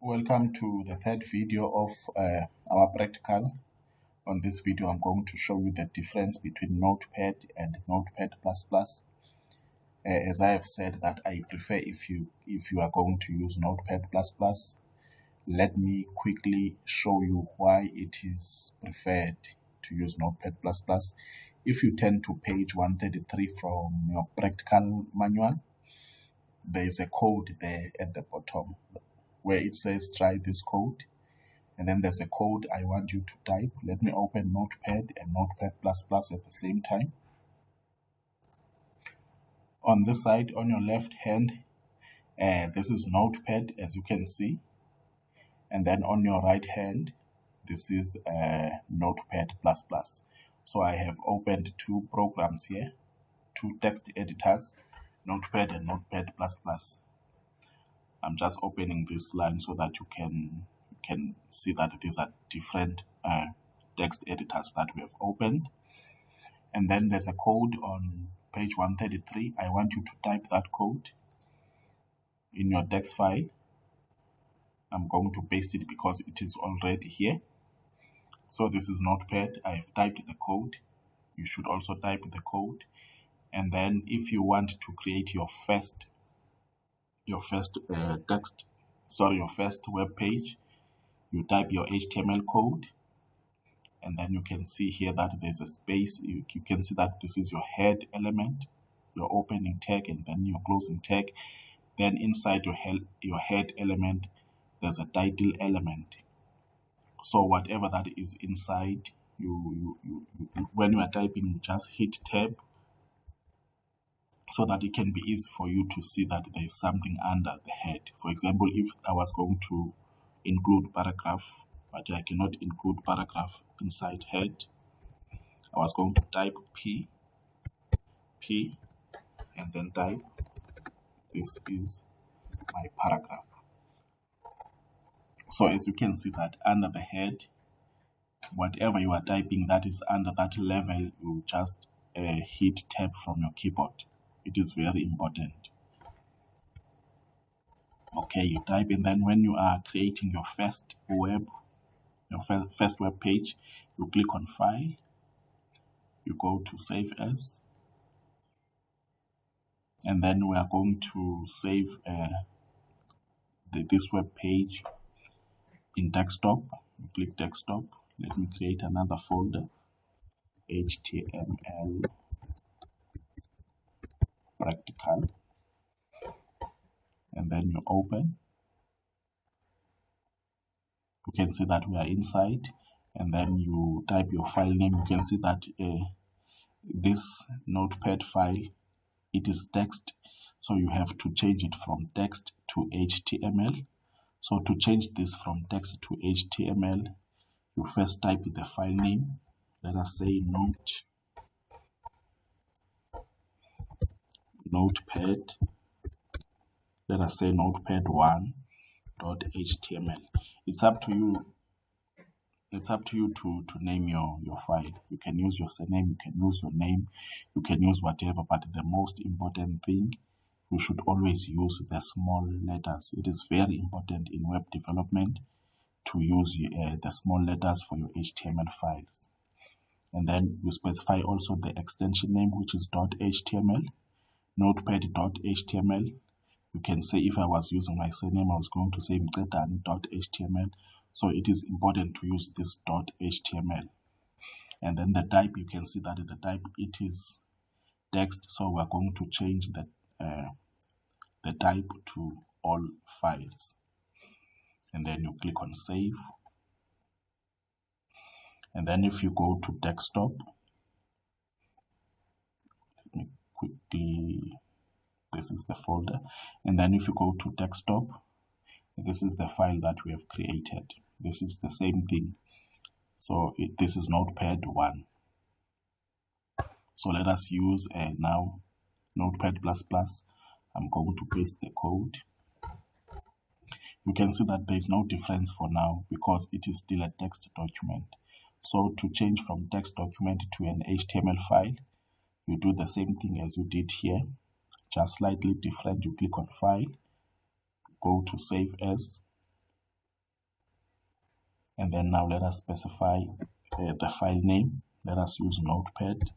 Welcome to the third video of our practical. On this video, I'm going to show you the difference between Notepad and Notepad++. As I have said that I prefer if you are going to use Notepad++. Let me quickly show you why it is preferred to use Notepad++. If you turn to page 133 from your practical manual, there is a code there at the bottom where it says try this code, and then there's a code I want you to type. Let me open Notepad and Notepad++ at the same time. On this side, on your left hand, this is Notepad, as you can see, and then on your right hand, this is Notepad++. So I have opened two programs here, two text editors, Notepad and Notepad++. I'm just opening this line so that you can see that these are different text editors that we have opened. And then there's a code on page 133. I want you to type that code in your text file. I'm going to paste it because it is already here. So this is Notepad. I have typed the code. You should also type the code. And then if you want to create your first web page, you type your HTML code, and then you can see here that there's a space. You can see that this is your head element, your opening tag, and then your closing tag. Then inside your head element, there's a title element. So whatever that is inside, when you are typing, you just hit tab, so that it can be easy for you to see that there is something under the head. For example, if I was going to include paragraph, but I cannot include paragraph inside head, I was going to type P, and then type, this is my paragraph. So as you can see that under the head, whatever you are typing that is under that level, you just hit tab from your keyboard. It is very important. Okay, you type, and then when you are creating your first web page, you click on File, you go to Save As, and then we are going to save this web page in desktop. You click desktop. Let me create another folder, HTML practical, and then you open. You can see that we are inside, and then you type your file name. You can see that this Notepad file, it is text, so you have to change it from text to HTML. So to change this from text to HTML, you first type the file name. Let us say Notepad, let us say notepad1.html. It's up to you. It's up to you to name your file. You can use your surname, you can use your name, you can use whatever, but the most important thing, you should always use the small letters. It is very important in web development to use the small letters for your HTML files. And then you specify also the extension name, which is .html. Notepad.html. You can say, if I was using my surname, I was going to say mqedan.html. So it is important to use this .html. And then the type, you can see that the type, it is text. So we are going to change the type to all files. And then you click on Save. And then if you go to desktop, quickly, this is the folder, and then if you go to desktop, this is the file that we have created. This is the same thing. So this is Notepad 1. So let us use now Notepad++. I'm going to paste the code. You can see that there is no difference for now because it is still a text document. So to change from text document to an HTML file, you do the same thing as you did here, just slightly different. You click on File, go to Save As, And then now let us specify the file name. Let us use Notepad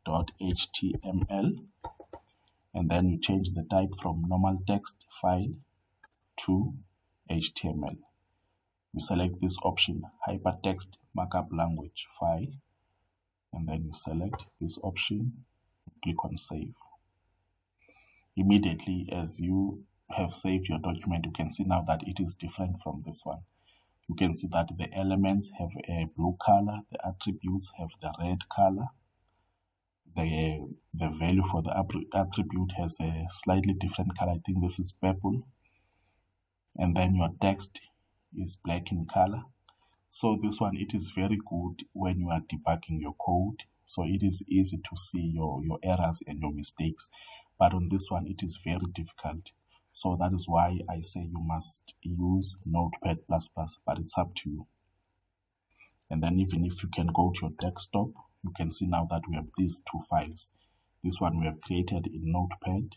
2.html, and then you change the type from normal text file to HTML. You select this option, hypertext markup language file, and then you select this option, click on save. Immediately as you have saved your document, you can see now that it is different from this one. You can see that the elements have a blue color, the attributes have the red color, the value for the attribute has a slightly different color. I think this is purple, and then your text is black in color. So this one, it is very good when you are debugging your code, so it is easy to see your errors and your mistakes. But on this one, it is very difficult. So that is why I say you must use Notepad++, but it's up to you. And then even if you can go to your desktop, you can see now that we have these two files. This one we have created in Notepad,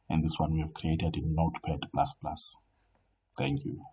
and this one we have created in Notepad++. Thank you.